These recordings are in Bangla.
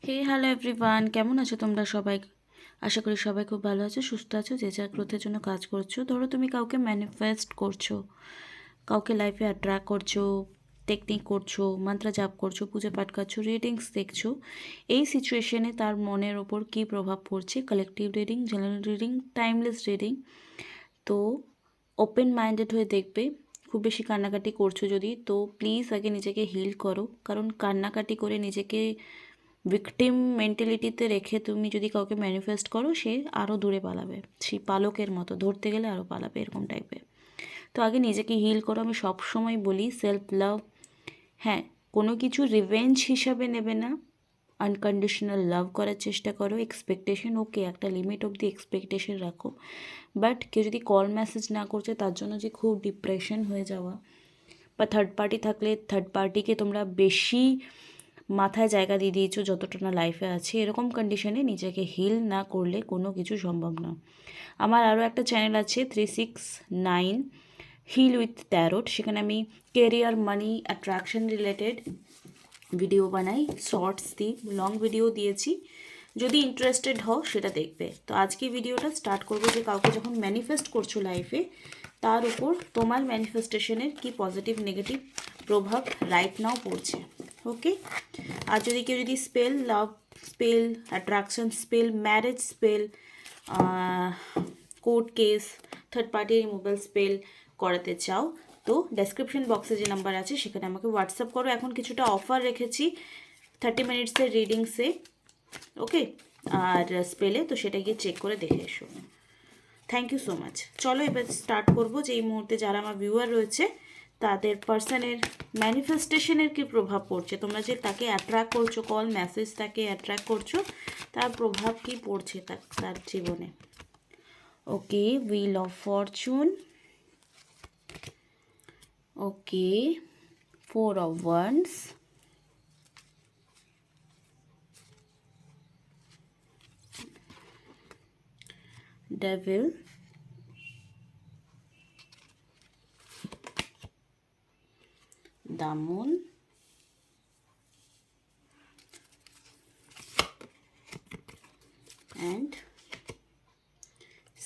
হে হ্যালো এভরিওয়ান, কেমন আছো তোমরা সবাই? আশা করি সবাই খুব ভালো আছো, সুস্থ আছো, যে যার গ্রোথের জন্য কাজ করছো। ধরো তুমি কাউকে ম্যানিফেস্ট করছো, কাউকে লাইফে অ্যাট্রাক্ট করছো, টেকনিক করছো, মন্ত্র জাপ করছো, পুজো পাঠ করছো, রিডিংস দেখছো। এই সিচুয়েশনে তার মনের ওপর কী প্রভাব পড়ছে? Collective reading, general reading, timeless reading. তো ওপেন মাইন্ডেড হয়ে দেখবে। খুব বেশি কান্নাকাটি করছো যদি, তো প্লিজ আগে নিজেকে হিল করো, কারণ কান্নাকাটি করে নিজেকে ভিকটিম মেন্টালিটিতে রেখে তুমি যদি কাউকে ম্যানিফেস্ট করো, সে আরও দূরে পালাবে, সেই পালকের মতো ধরতে গেলে আরও পালাবে, এরকম টাইপের। তো আগে নিজেকে হিল করো। আমি সব সময় বলি সেলফ লাভ। হ্যাঁ, কোনো কিছু রিভেঞ্জ হিসাবে নেবে না, আনকন্ডিশনাল লাভ করার চেষ্টা করো। এক্সপেকটেশন ওকে, একটা লিমিট অবধি এক্সপেকটেশন রাখো, বাট কেউ যদি কল মেসেজ না করছে তার জন্য যে খুব ডিপ্রেশন হয়ে যাওয়া, বা থার্ড পার্টি থাকলে থার্ড পার্টিকে তোমরা বেশি মাথায় জায়গা দিয়ে দিয়েছো যতটা না লাইফে আছে, এরকম কন্ডিশনে নিজেকে হিল না করলে কোনো কিছু সম্ভব না। আমার আরও একটা চ্যানেল আছে 369 হিল উইথ ট্যারোট, সেখানে আমি কেরিয়ার, মানি, অ্যাট্রাকশন রিলেটেড ভিডিও বানাই, শর্টস দিই, লং ভিডিও দিয়েছি। যদি ইন্টারেস্টেড হও সেটা দেখবে। তো আজকে ভিডিওটা স্টার্ট করবো যে কাউকে যখন ম্যানিফেস্ট করছো লাইফে, তার উপর তোমার ম্যানিফেস্টেশনের কি পজিটিভ নেগেটিভ প্রভাব রাইট নাও পড়ছে। ওকে, আর যদি কেউ যদি spell, love spell, attraction spell, marriage spell, court case, third party removal spell করাতে চাও, তো ডেসক্রিপশন বক্সে যে নাম্বার আছে সেখানে আমাকে হোয়াটসঅ্যাপ করো। এখন কিছুটা অফার রেখেছি 30 মিনিটসের রিডিংসে, ওকে, আর স্পেলে, তো সেটা গিয়ে চেক করে দেখে এসো। Thank you so much. চলো এবার স্টার্ট করবো যে এই মুহূর্তে যারা আমার ভিউয়ার রয়েছে তাদের পার্সনের ম্যানিফেস্টেশনের কী প্রভাব পড়ছে, তোমরা যে তাকে অ্যাট্রাক্ট করছো, কল মেসেজ তাকে অ্যাট্রাক্ট করছো, তার প্রভাব কী পড়ছে তার জীবনে। Okay, wheel of fortune, okay, 4 of Wands, Devil, the Moon, and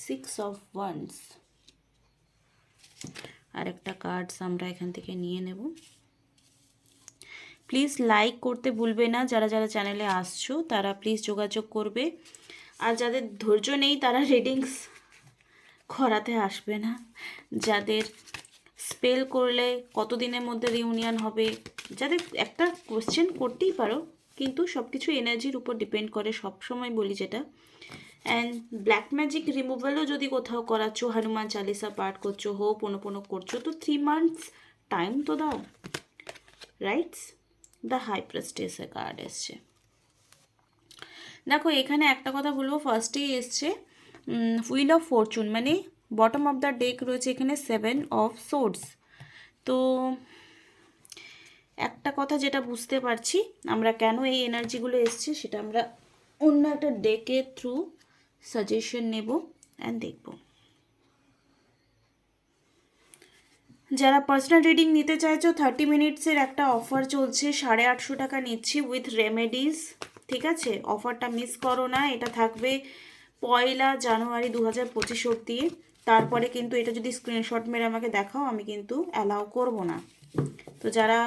6 of Wands। আরেকটা কার্ডস আমরা এখান থেকে নিয়ে নেব। প্লিজ লাইক করতে ভুলবে না, যারা যারা চ্যানেলে আসছো তারা প্লিজ যোগাযোগ করবে, আর যাদের ধৈর্য নেই তারা রিডিংস করাতে আসবে না। যাদের স্পেল করলে কতদিনের মধ্যে রিউনিয়ন হবে, যাদের একটা কোশ্চেন করতেই পারো, কিন্তু সব কিছু এনার্জির উপর ডিপেন্ড করে, সব সময় বলি যেটা। অ্যান্ড ব্ল্যাক ম্যাজিক রিমুভালও যদি কোথাও করাচ্ছো, হনুমান চালিসা পাঠ করছো, হো পোনো করছো, তো 3 মান্থস টাইম তো দাও, রাইটস। দ্য হাই প্রেস্টেসের কার্ড এসছে। দেখো এখানে একটা কথা বলবো, ফার্স্টেই এসছে হুইল অফ ফরচুন, মানে বটম অফ দ্য ডেক রয়েছে এখানে 7 অফ সোর্ডস। তো একটা কথা যেটা বুঝতে পারছি, আমরা কেন এই এনার্জিগুলো এসছে সেটা আমরা অন্য একটা ডেকের থ্রু সাজেশন নেব অ্যান্ড দেখব। যারা পার্সোনাল রিডিং নিতে চাইছো, 30 মিনিটসের একটা অফার চলছে, 850 টাকা নিচ্ছি উইথ রেমেডিস, ঠিক আছে? অফারটা মিস করো না, এটা থাকবে 1 জানুয়ারি 2025 অবধি। তারপরে কিন্তু এটা যদি স্ক্রিনশট মেরে আমাকে দেখাও, আমি কিন্তু অ্যালাউ করব না। তো যারা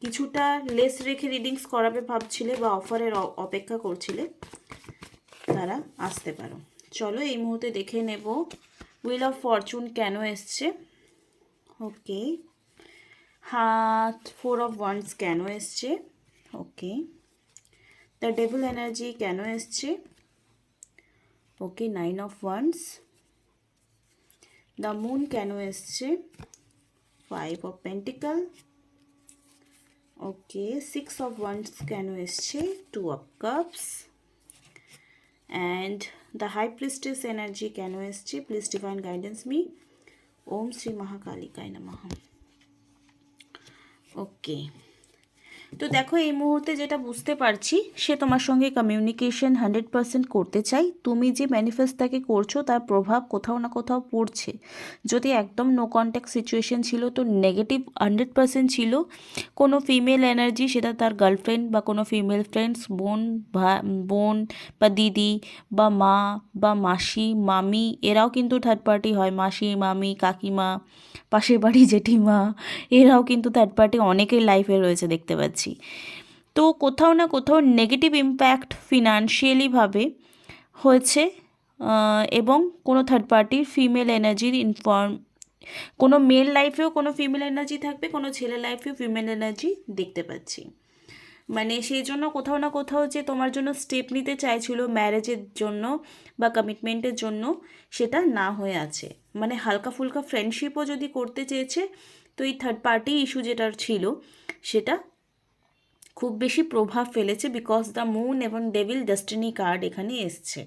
কিছুটা লেস রেখে রিডিংস করাবে ভাবছিলে বা অফারের অপেক্ষা করছিলে, তারা আসতে পারো। চলো এই মুহূর্তে দেখে নেব হুইল অফ ফরচুন কেন এসছে। ওকে, হ্যাঁ, 4 অফ ওয়ান্ডস কেন এসছে, ওকে, দ্য ডেভিল এনার্জি কেন এসছে, okay, 9 of wands, the moon কেন এসছে, 5 of pentacle, okay, 6 of wands কেন এসছে, 2 of cups, and the high priestess energy কেন এসছে, please divine guidance me, Om Shri মহাকালিকায় নমঃ। ওকে, তো দেখো এই মুহূর্তে যেটা বুঝতে পারছি, সে তোমার সঙ্গে কমিউনিকেশন 100% করতে চাই। তুমি যে ম্যানিফেস্টটাকে করছো তার প্রভাব কোথাও না কোথাও পড়ছে। যদি একদম নো কন্ট্যাক্ট সিচুয়েশন ছিল তো নেগেটিভ 100% ছিল। কোনো ফিমেল এনার্জি, সেটা তার গার্লফ্রেন্ড বা কোনো ফিমেল ফ্রেন্ডস, বোন বা দিদি বা মা বা মাসি মামি, এরাও কিন্তু থার্ড পার্টি হয়। মাসি মামি কাকিমা, পাশের বাড়ি জেঠিমা, এরাও কিন্তু থার্ড পার্টি অনেকের লাইফে রয়েছে দেখতে পাচ্ছি। তো কোথাও না কোথাও নেগেটিভ ইম্প্যাক্ট ফিনান্সিয়ালিভাবে হয়েছে, এবং কোনো থার্ড পার্টির ফিমেল এনার্জির কোনো মেল লাইফেও কোনো ফিমেল এনার্জি থাকবে, কোনো ছেলে লাইফেও ফিমেল এনার্জি দেখতে পাচ্ছি। মানে সেই জন্য কোথাও না কোথাও যে তোমার জন্য স্টেপ নিতে চাইছিল ম্যারেজের জন্য বা কমিটমেন্টের জন্য, সেটা না হয়ে আছে। মানে হালকা ফুলকা ফ্রেন্ডশিপও যদি করতে চেয়েছে, তো এই থার্ড পার্টি ইস্যু যেটা ছিল সেটা খুব বেশি প্রভাব ফেলেছে, বিকজ দ্য মুন এবং ডেভিল ডেস্টিনি কার্ড এখানে এসছে।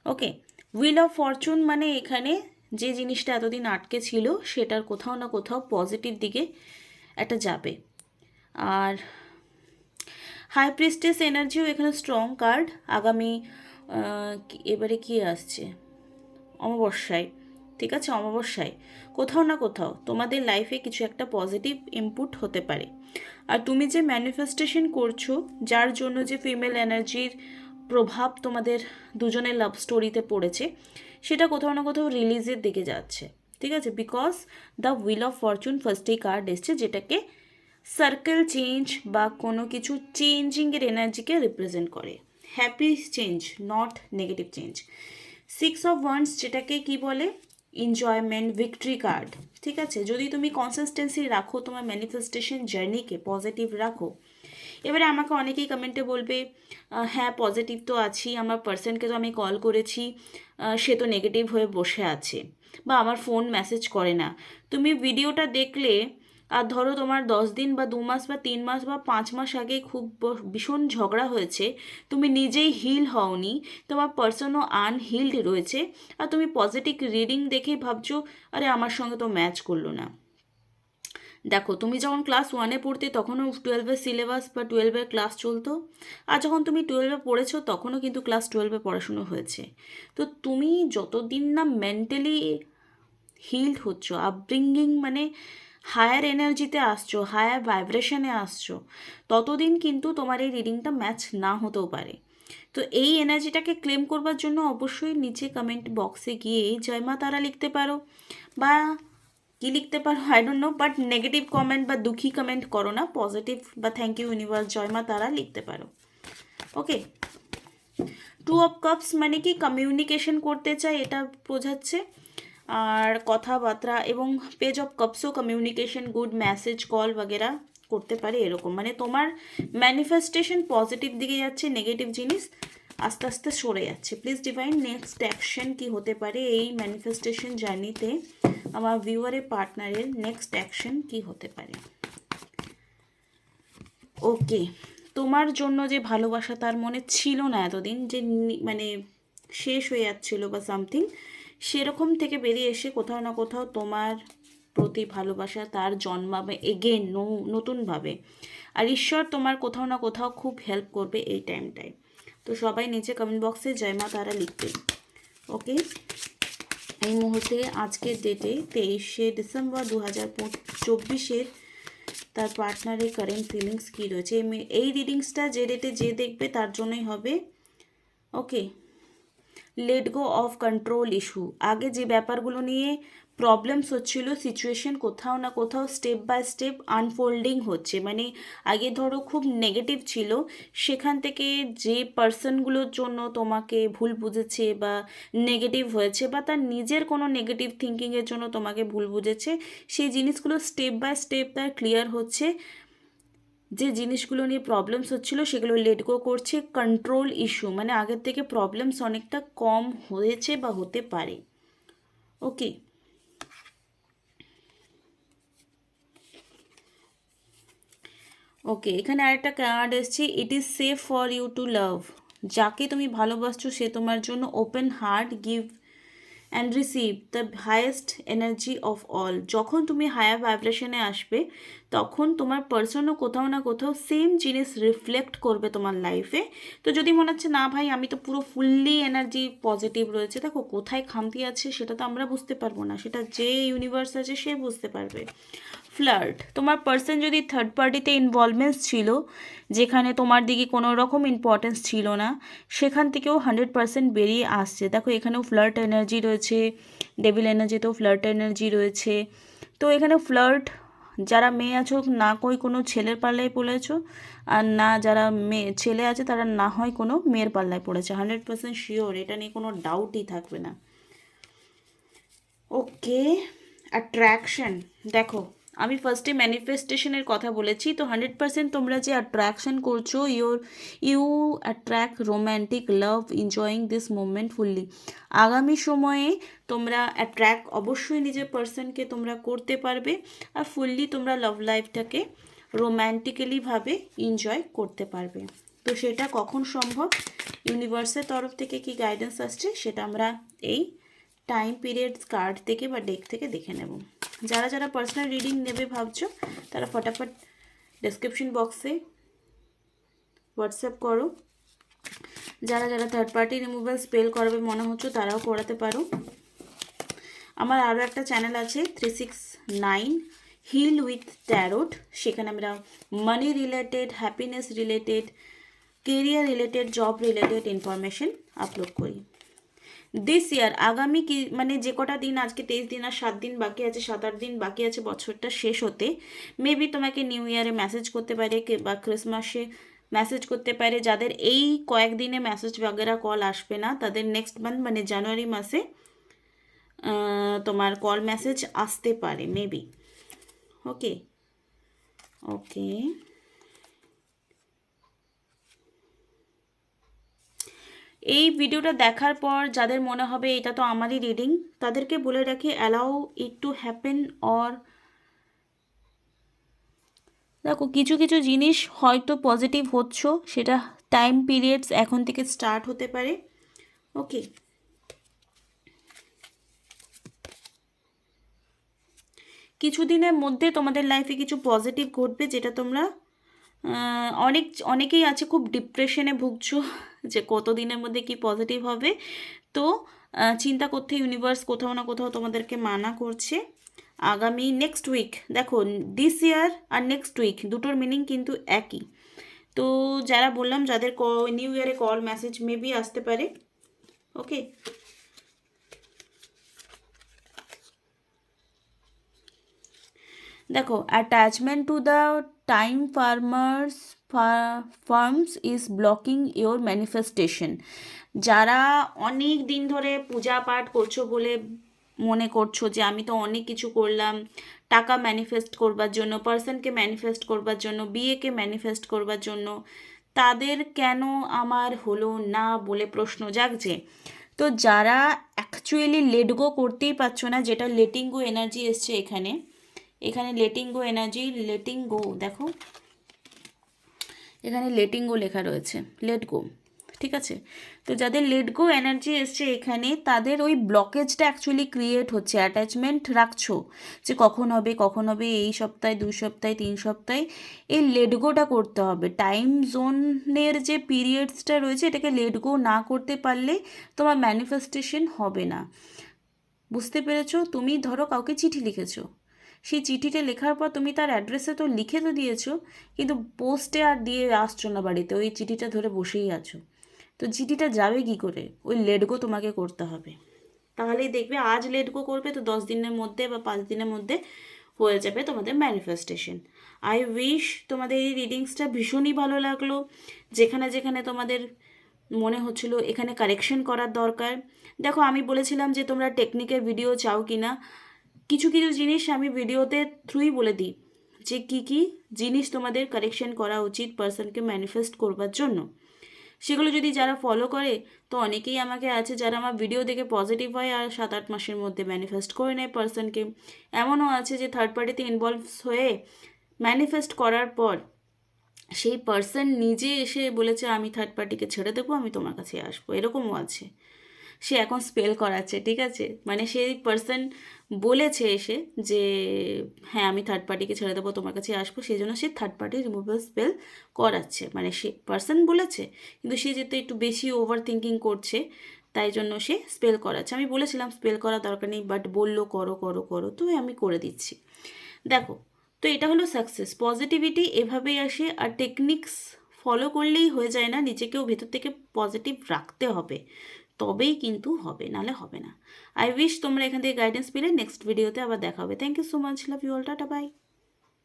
ওকে, হুইল অফ ফরচুন মানে এখানে যে জিনিসটা এতদিন আটকে ছিল সেটার কোথাও না কোথাও পজিটিভ দিকে একটা যাবে। আর হাই প্রিস্টেস এনার্জিও এখানে স্ট্রং কার্ড। আগামী এবারে কি আসছে, অমাবস্যায়, ঠিক আছে, অমাবস্যায় কোথাও না কোথাও তোমাদের লাইফে কিছু একটা পজিটিভ ইনপুট হতে পারে। আর তুমি যে ম্যানিফেস্টেশন করছো, যার জন্য যে ফিমেল এনার্জির প্রভাব তোমাদের দুজনের লাভ স্টোরিতে পড়েছে, সেটা কোথাও না কোথাও রিলিজের দিকে যাচ্ছে, ঠিক আছে, because the wheel of Fortune ফার্স্টেই কার্ড এসছে, যেটাকে সার্কেল চেঞ্জ বা কোনো কিছু চেঞ্জিংয়ের এনার্জিকে রিপ্রেজেন্ট করে। Happy change, not negative change. 6 of wands যেটাকে কি বলে, এনজয়মেন্ট, ভিক্টরি কার্ড, ঠিক আছে। যদি তুমি কনসিস্টেন্সি রাখো তোমার ম্যানিফেস্টেশন জার্নিকে, পজিটিভ রাখো। এবারে আমাকে অনেকেই কমেন্টে বলবে, হ্যাঁ পজিটিভ তো আছি, আমার পার্সনকে তো আমি কল করেছি, সে তো নেগেটিভ হয়ে বসে আছে, বা আমার ফোন মেসেজ করে না। তুমি ভিডিওটা দেখলে, আর ধরো তোমার 10 দিন বা 2 মাস বা 3 মাস বা 5 মাস আগে খুব ভীষণ ঝগড়া হয়েছে, তুমি নিজেই হিল হওনি, তোমার পার্সনও আনহিল্ড রয়েছে, আর তুমি পজিটিভ রিডিং দেখেই ভাবছো আরে আমার সঙ্গে তো ম্যাচ করলো না। দেখো তুমি যখন ক্লাস 1-এ পড়তে তখনও 12-এর সিলেবাস বা 12-এর ক্লাস চলতো, আর যখন তুমি 12-এ পড়েছো তখনও কিন্তু ক্লাস 12-এ পড়াশুনো হয়েছে। তো তুমি যতদিন না মেন্টালি হিলড হচ্ছ, আপব্রিঙ্গিং মানে হায়ার এনার্জিতে আসছো, হায়ার ভাইব্রেশনে আসছো, ততদিন কিন্তু তোমার এই রিডিংটা ম্যাচ না হতেও পারে। তো এই এনার্জিটাকে ক্লেম করবার জন্য অবশ্যই নিচে কমেন্ট বক্সে গিয়ে জয় মা তারা লিখতে পারো, বা কি লিখতে পারো I don't know, but negative comment বা দুঃখী কমেন্ট করো না, পজিটিভ বা থ্যাংক ইউ ইউনিভার্স, জয় মা তারা লিখতে পারো। ওকে, 2 অফ কাপস মানে কি কমিউনিকেশন করতে চাই এটা বোঝাচ্ছে, আর কথাবার্তা, এবং পেজ অফ কাপসও কমিউনিকেশন, গুড মেসেজ কল বগেরা করতে পারে এরকম। মানে তোমার ম্যানিফেস্টেশন পজিটিভ দিকে যাচ্ছে, নেগেটিভ জিনিস আস্তে আস্তে সরে যাচ্ছে। প্লিজ ডিভাইন নেক্সট অ্যাকশন কি হতে পারে এই ম্যানিফেস্টেশন জার্নিতে, আমার ভিউয়ারের পার্টনারের নেক্সট অ্যাকশন কি হতে পারে। ওকে, তোমার জন্য যে ভালোবাসা তার মনে ছিল না এতদিন, যে মানে শেষ হয়ে যাচ্ছিলো বা সামথিং, সেরকম থেকে বেরিয়ে এসে কোথাও না কোথাও তোমার প্রতি ভালোবাসা তার জন্মাবে এগেন নতুনভাবে। আর ঈশ্বর তোমার কোথাও না কোথাও খুব হেল্প করবে এই টাইমটায়। তো সবাই নিচে কমেন্ট বক্সে জয় মা তারা লিখবে। ওকে, এই মুহূর্তে আজকের ডেটে 23শে ডিসেম্বর 2024 তার পার্টনারের কারেন্ট ফিলিংস কী রয়েছে। এই রিডিংসটা যে ডেটে যে দেখবে তার জন্যই হবে। Okay, let go of control issue, আগে যে ব্যাপারগুলো নিয়ে প্রবলেমস হচ্ছিল, সিচুয়েশন কোথাও না কোথাও স্টেপ বাই স্টেপ আনফোল্ডিং হচ্ছে। মানে আগে ধরো খুব নেগেটিভ ছিল, সেখান থেকে যে পার্সনগুলোর জন্য তোমাকে ভুল বুঝেছে বা নেগেটিভ হয়েছে, বা তার নিজের কোনো নেগেটিভ থিঙ্কিংয়ের জন্য তোমাকে ভুল বুঝেছে, সেই জিনিসগুলো স্টেপ বাই স্টেপ তার ক্লিয়ার হচ্ছে। যে জিনিসগুলো নিয়ে প্রবলেমস হচ্ছিল সেগুলো লেট গো করছে। কন্ট্রোল ইস্যু মানে আগের থেকে প্রবলেমস অনেকটা কম হয়েছে বা হতে পারে। ওকে, ওকে, এখানে আরেকটা কার্ড এসছে, it is safe for you to love, যাকে তুমি ভালোবাসছো সে তোমার জন্য open heart and receive the highest energy of all. যখন তুমি হায়ার ভাইব্রেশনে আসবে তখন তোমার পার্সনও কোথাও না কোথাও সেম জিনিস রিফ্লেক্ট করবে তোমার লাইফে। তো যদি মনে হচ্ছে না ভাই আমি তো পুরো ফুললি এনার্জি পজিটিভ রয়েছে, দেখো কোথায় খামতি আছে সেটা তো আমরা বুঝতে পারবো না, সেটা যে ইউনিভার্স আছে সে বুঝতে পারবে। ফ্লার্ট, তোমার পার্সন যদি থার্ড পার্টিতে ইনভলভমেন্টস ছিল, যেখানে তোমার দিকে কোনো রকম ইম্পর্টেন্স ছিল না, সেখান থেকেও 100% বেরিয়ে আসছে। দেখো এখানেও ফ্লার্ট এনার্জি রয়েছে, ডেভিল এনার্জিতেও ফ্লার্ট এনার্জি রয়েছে। তো এখানে ফ্লার্ট, যারা মেয়ে আছো না কই কোনো ছেলের পাল্লায় পড়েছো, আর না যারা মেয়ে ছেলে আছে তারা না হয় কোনো মেয়ের পাল্লায় পড়েছে, 100% শিওর, এটা নিয়ে কোনো ডাউটই থাকবে না। ওকে, অ্যাট্রাকশন, দেখো আমি ফার্স্টে ম্যানিফেস্টেশনের কথা বলেছি, তো 100% তোমরা যে অ্যাট্রাকশন করছো, you attract romantic love, enjoying this moment fully. আগামী সময়ে তোমরা অ্যাট্রাক্ট অবশ্যই নিজের পার্সনকে তোমরা করতে পারবে, আর ফুললি তোমরা লাভ লাইফটাকে রোম্যান্টিক্যালিভাবে এনজয় করতে পারবে। তো সেটা কখন সম্ভব, ইউনিভার্সের তরফ থেকে কি গাইডেন্স আসছে সেটা আমরা এই টাইম পিরিয়ডস কার্ড থেকে বা ডেক থেকে দেখে নেব। যারা যারা পার্সোনাল রিডিং নেবে ভাবছো তারা ফটাফট ডেসক্রিপশন বক্সে হোয়াটসঅ্যাপ করো। যারা যারা থার্ড পার্টি রিমুভাল স্পেল করাবে মনে হচ্ছে তারাও করাতে পারো। আমার আরও একটা চ্যানেল আছে 369 হিল উইথ ট্যারোট, সেখানে আমরা মানি related, happiness related, career related, job related information upload করি। দিস ইয়ার, আগামী কি মানে যে কটা দিন, আজকে 23 দিন আর 7 দিন বাকি আছে, 7-8 দিন বাকি আছে বছরটা শেষ হতে, মেবি তোমাকে নিউ ইয়ারে মেসেজ করতে পারে বা ক্রিসমাসে মেসেজ করতে পারে। যাদের এই কয়েকদিনে মেসেজ বাগেরা কল আসবে না তাদের নেক্সট মান্থ মানে জানুয়ারি মাসে তোমার কল মেসেজ আসতে পারে মেবি। ওকে ওকে, এই ভিডিওটা দেখার পর যাদের মনে হবে এটা তো আমারই রিডিং, তাদেরকে বলে রাখি allow it to happen. Or দেখো কিছু কিছু জিনিস হয়তো পজিটিভ হচ্ছ, সেটা টাইম পিরিয়ডস এখন থেকে স্টার্ট হতে পারে। ওকে, কিছুদিনের মধ্যে তোমাদের লাইফে কিছু পজিটিভ ঘটবে, যেটা তোমরা অনেকেই আছে খুব ডিপ্রেশনে ভুগছো যে কত দিনের মধ্যে কি পজিটিভ হবে। তো চিন্তা করতে ইউনিভার্স কোথাও না কোথাও তোমাদেরকে মানা করছে। আগামী নেক্সট উইক, দেখো দিস ইয়ার আর নেক্সট উইক দুটোর মিনিং কিন্তু একই। তো যারা বললাম যাদের নিউ ইয়ারে কল মেসেজ মেবি আসতে পারে। ওকে, দেখো attachment to the time frames is blocking your manifestation. যারা অনেক দিন ধরে পূজা পাঠ করছো বলে মনে করছো যে আমি তো অনেক কিছু করলাম টাকা ম্যানিফেস্ট করবার জন্য, পার্সনকে ম্যানিফেস্ট করবার জন্য, বিয়েকে ম্যানিফেস্ট করবার জন্য, তাদের কেন আমার হলো না বলে প্রশ্ন জাগছে। তো যারা অ্যাকচুয়ালি লেট গো করতেই পারছো না, যেটা লেটিং গো এনার্জি এসছে এখানে, এখানে letting go energy, letting go, দেখো এখানে লেটিং গো লেখা রয়েছে, লেট গো, ঠিক আছে। তো যাদের লেট গো এনার্জি এসছে এখানে, তাদের ওই ব্লকেজটা অ্যাকচুয়ালি ক্রিয়েট হচ্ছে, অ্যাটাচমেন্ট রাখছো যে কখন হবে কখন হবে, এই সপ্তাহে 2 সপ্তাহে 3 সপ্তাহে, এই লেট গোটা করতে হবে। টাইম জোনের যে পিরিয়ডসটা রয়েছে এটাকে লেট গো না করতে পারলে তোমার ম্যানিফেস্টেশন হবে না। বুঝতে পেরেছো? তুমি ধরো কাউকে চিঠি লিখেছো, সেই চিঠিটা লেখার পর তুমি তার অ্যাড্রেসে তো লিখে তো দিয়েছো, কিন্তু পোস্টে আর দিয়ে আসছো না বাড়িতে, ওই চিঠিটা ধরে বসেই আছো। তো চিঠিটা যাবে কি করে? ওই লেট গো তোমাকে করতে হবে। তাহলেই দেখবে আজ লেট গো করবে তো 10 দিনের মধ্যে বা 5 দিনের মধ্যে হয়ে যাবে তোমাদের ম্যানিফেস্টেশন। আই উইশ তোমাদের এই রিডিংসটা ভীষণই ভালো লাগলো। যেখানে যেখানে তোমাদের মনে হচ্ছিল এখানে কারেকশন করার দরকার, দেখো আমি বলেছিলাম যে তোমরা টেকনিকের ভিডিও চাও কি না, কিছু কিছু জিনিস আমি ভিডিওতে থ্রুই বলে দিই যে কি কি জিনিস তোমাদের কারেকশন করা উচিত পার্সনকে ম্যানিফেস্ট করবার জন্য। সেগুলো যদি যারা ফলো করে, তো অনেকেই আমাকে আছে যারা আমার ভিডিও দেখে পজিটিভ হয় আর 7-8 মাসের মধ্যে ম্যানিফেস্ট করে নেয় পার্সনকে। এমনও আছে যে থার্ড পার্টিতে ইনভলভ হয়ে ম্যানিফেস্ট করার পর সেই পার্সন নিজে এসে বলেছে আমি থার্ড পার্টিকে ছেড়ে দেবো, আমি তোমার কাছে আসবো, এরকমও আছে। সে এখন স্পেল করাচ্ছে, ঠিক আছে? মানে সেই পার্সন বলেছে এসে যে হ্যাঁ আমি থার্ড পার্টিকে ছেড়ে দেবো, তোমার কাছে আসবো, সেই জন্য সে থার্ড পার্টি রিমুভাল স্পেল করাচ্ছে। মানে সে পার্সন বলেছে, কিন্তু সে যেহেতু একটু বেশি ওভার থিঙ্কিং করছে, তাই জন্য সে স্পেল করাচ্ছে। আমি বলেছিলাম স্পেল করা দরকার নেই, বাট বললো করো করো করো, তো আমি করে দিচ্ছি। দেখো, তো এটা হলো সাকসেস। পজিটিভিটি এভাবেই আসে, আর টেকনিক্স ফলো করলেই হয়ে যায় না, নিজেকেও ভেতর থেকে পজিটিভ রাখতে হবে, তবেই কিন্তু হবে, নালে হবে না। আই উইশ তোমরা এখান থেকে গাইডেন্স পেলে। নেক্সট ভিডিওতে আবার দেখা হবে। Thank you so much, love you all, tata by.